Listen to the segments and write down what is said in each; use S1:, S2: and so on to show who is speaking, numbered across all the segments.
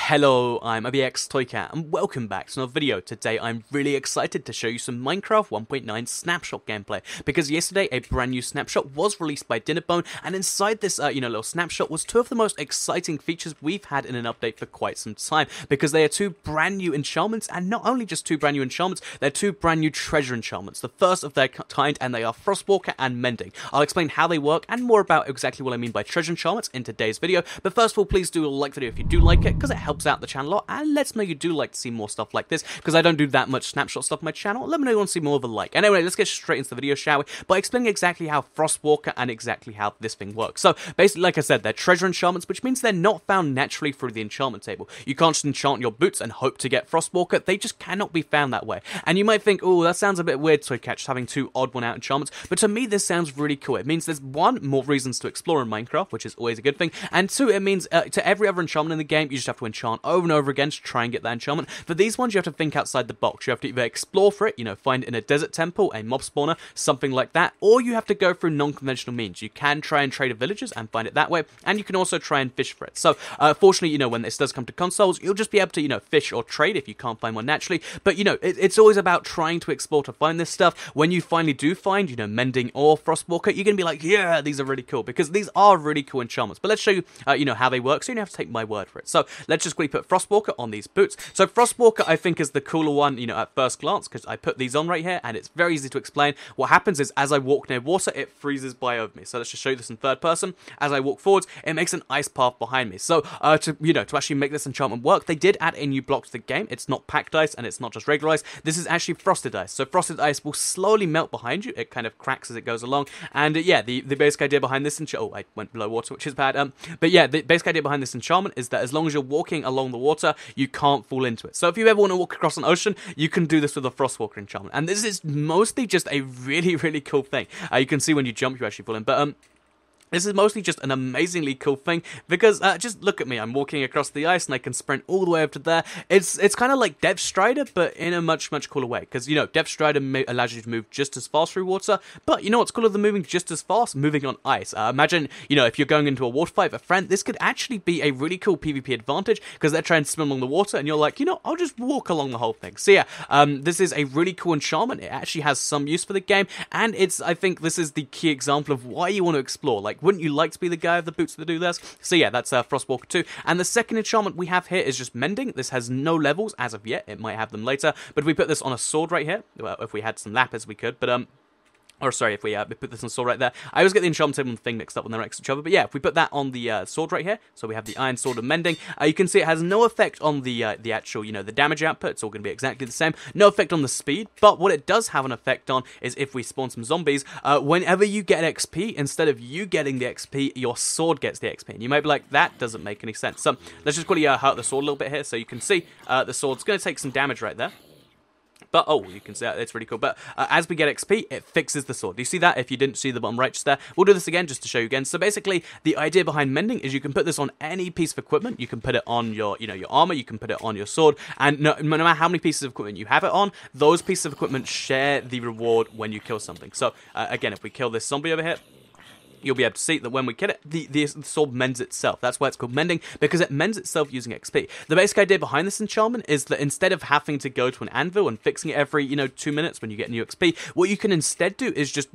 S1: Hello, I'm ABXToyCat and welcome back to another video. Today I'm really excited to show you some Minecraft 1.9 snapshot gameplay, because yesterday a brand new snapshot was released by Dinnerbone, and inside this little snapshot was two of the most exciting features we've had in an update for quite some time, because they are two brand new enchantments, and not only just two brand new enchantments, they're two brand new treasure enchantments, the first of their kind, and they are Frostwalker and Mending. I'll explain how they work and more about exactly what I mean by treasure enchantments in today's video, but first of all, please do like the video if you do like it, because it helps out the channel a lot, and lets me know you do like to see more stuff like this, because I don't do that much snapshot stuff on my channel. Let me know you want to see more of a like. Anyway, let's get straight into the video, shall we, by explaining exactly how Frostwalker and exactly how this thing works. So, basically, like I said, they're treasure enchantments, which means they're not found naturally through the enchantment table. You can't just enchant your boots and hope to get Frostwalker. They just cannot be found that way. And you might think, oh, that sounds a bit weird, Toycat, having two odd one-out enchantments, but to me, this sounds really cool. It means there's one, more reasons to explore in Minecraft, which is always a good thing, and two, it means to every other enchantment in the game, you just have to enchant over and over again to try and get that enchantment. For these ones, you have to think outside the box. You have to either explore for it, find it in a desert temple, a mob spawner, something like that, or you have to go through non-conventional means. You can try and trade with villagers and find it that way, and you can also try and fish for it. So, fortunately, when this does come to consoles, you'll just be able to, fish or trade if you can't find one naturally, but, it's always about trying to explore to find this stuff. When you finally do find, Mending or Frostwalker, you're going to be like, yeah, these are really cool, because these are really cool enchantments. But let's show you, how they work, so you don't have to take my word for it. So, let's just quickly put Frostwalker on these boots. So, Frostwalker, I think, is the cooler one, at first glance, because I put these on right here, and it's very easy to explain. What happens is, as I walk near water, it freezes by over me. So, let's just show you this in third person. As I walk forwards, it makes an ice path behind me. So, to actually make this enchantment work, they did add a new block to the game. It's not packed ice, and it's not just regular ice. This is actually frosted ice. So, frosted ice will slowly melt behind you. It kind of cracks as it goes along. And, yeah, the basic idea behind this enchantment... Oh, I went below water, which is bad. But, yeah, the basic idea behind this enchantment is that as long as you're walking along the water, you can't fall into it. So, if you ever want to walk across an ocean, you can do this with a Frostwalker enchantment. And this is mostly just a really, really cool thing. You can see when you jump, you actually fall in. But, this is mostly just an amazingly cool thing, because just look at me, I'm walking across the ice and I can sprint all the way up to there. It's kind of like Depth Strider, but in a much, much cooler way, because, Depth Strider allows you to move just as fast through water, but what's cooler than moving just as fast? Moving on ice. Imagine, if you're going into a water fight with a friend, this could actually be a really cool PvP advantage, because they're trying to swim along the water, and you're like, I'll just walk along the whole thing. So yeah, this is a really cool enchantment. It actually has some use for the game, and I think this is the key example of why you want to explore. Like, wouldn't you like to be the guy with the boots to do this? So yeah, that's Frostwalker 2. And the second enchantment we have here is just Mending. This has no levels as of yet. It might have them later. But if we put this on a sword right here, well, if we had some lapis, we could. But or sorry, if we put this on sword right there. I always get the enchantment table and the thing mixed up when they're next to each other. But yeah, if we put that on the sword right here, so we have the iron sword of Mending, you can see it has no effect on the actual, the damage output. It's all going to be exactly the same. No effect on the speed, but what it does have an effect on is if we spawn some zombies, whenever you get XP, instead of you getting the XP, your sword gets the XP. And you might be like, that doesn't make any sense. So let's just quickly hurt the sword a little bit here, so you can see the sword's going to take some damage right there. But, oh, you can see that, it's really cool. But as we get XP, it fixes the sword. Do you see that? If you didn't see the bottom right just there, we'll do this again just to show you again. So basically, the idea behind Mending is you can put this on any piece of equipment. You can put it on your, your armor, you can put it on your sword, and no matter how many pieces of equipment you have it on, those pieces of equipment share the reward when you kill something. So, again, if we kill this zombie over here, you'll be able to see that when we kill it, the sword mends itself. That's why it's called Mending, because it mends itself using XP. The basic idea behind this enchantment is that instead of having to go to an anvil and fixing it every, 2 minutes when you get new XP, what you can instead do is just,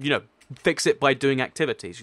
S1: fix it by doing activities.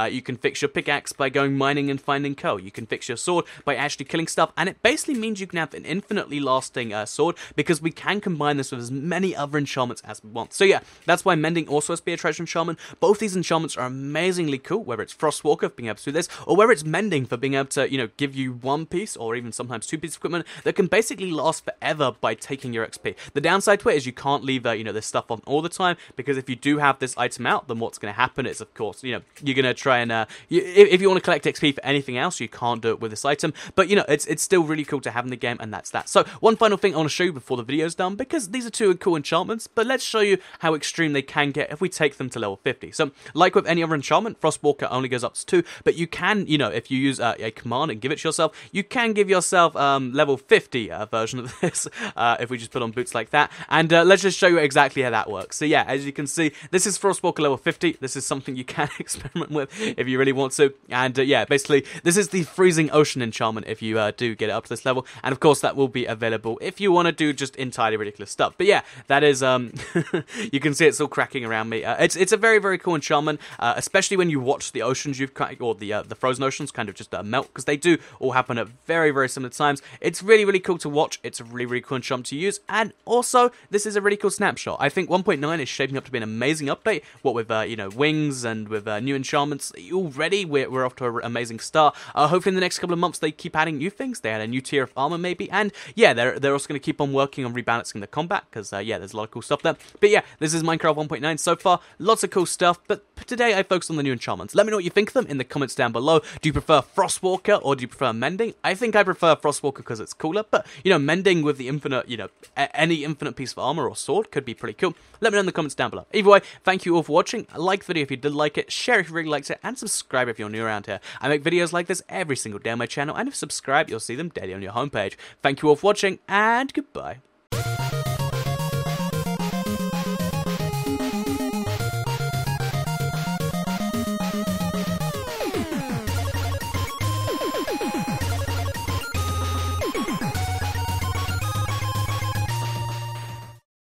S1: You can fix your pickaxe by going mining and finding coal. You can fix your sword by actually killing stuff, and it basically means you can have an infinitely lasting sword, because we can combine this with as many other enchantments as we want. So yeah, that's why Mending also has to be a treasure enchantment. Both these enchantments are amazingly cool, whether it's Frostwalker for being able to do this, or whether it's Mending for being able to, give you one piece, or even sometimes two pieces of equipment that can basically last forever by taking your XP. The downside to it is you can't leave, this stuff on all the time, because if you do have this item out, then what's going to happen is, of course, you're going to try and, if you want to collect XP for anything else, you can't do it with this item, but, it's still really cool to have in the game, and that's that. So, one final thing I want to show you before the video's done, because these are two cool enchantments, but let's show you how extreme they can get if we take them to level 50. So, like with any other enchantment, Frostwalker only goes up to 2, but you can, if you use a command and give it to yourself, you can give yourself level 50 version of this, if we just put on boots like that, and let's just show you exactly how that works. So yeah, as you can see, this is Frostwalker level 50, crafty. This is something you can experiment with if you really want to. And yeah, basically, this is the freezing ocean enchantment if you do get it up to this level. And of course, that will be available if you want to do just entirely ridiculous stuff. But yeah, that is, you can see it's all cracking around me. It's a very, very cool enchantment, especially when you watch the oceans or the frozen oceans kind of just melt, because they do all happen at very, very similar times. It's really, really cool to watch. It's a really, really cool enchantment to use. And also, this is a really cool snapshot. I think 1.9 is shaping up to be an amazing update. What with, you know, wings and with new enchantments. Already, we're off to an amazing start. Hopefully in the next couple of months, they keep adding new things. They add a new tier of armor, maybe. And yeah, they're also going to keep on working on rebalancing the combat, because yeah, there's a lot of cool stuff there. But yeah, this is Minecraft 1.9 so far. Lots of cool stuff. But today, I focused on the new enchantments. Let me know what you think of them in the comments down below. Do you prefer Frostwalker or do you prefer Mending? I think I prefer Frostwalker because it's cooler. But, you know, Mending with the infinite, you know, any infinite piece of armor or sword could be pretty cool. Let me know in the comments down below. Either way, thank you all for watching. Like the video if you did like it, share if you really liked it, and subscribe if you're new around here. I make videos like this every single day on my channel, and if you subscribe, you'll see them daily on your homepage. Thank you all for watching, and goodbye.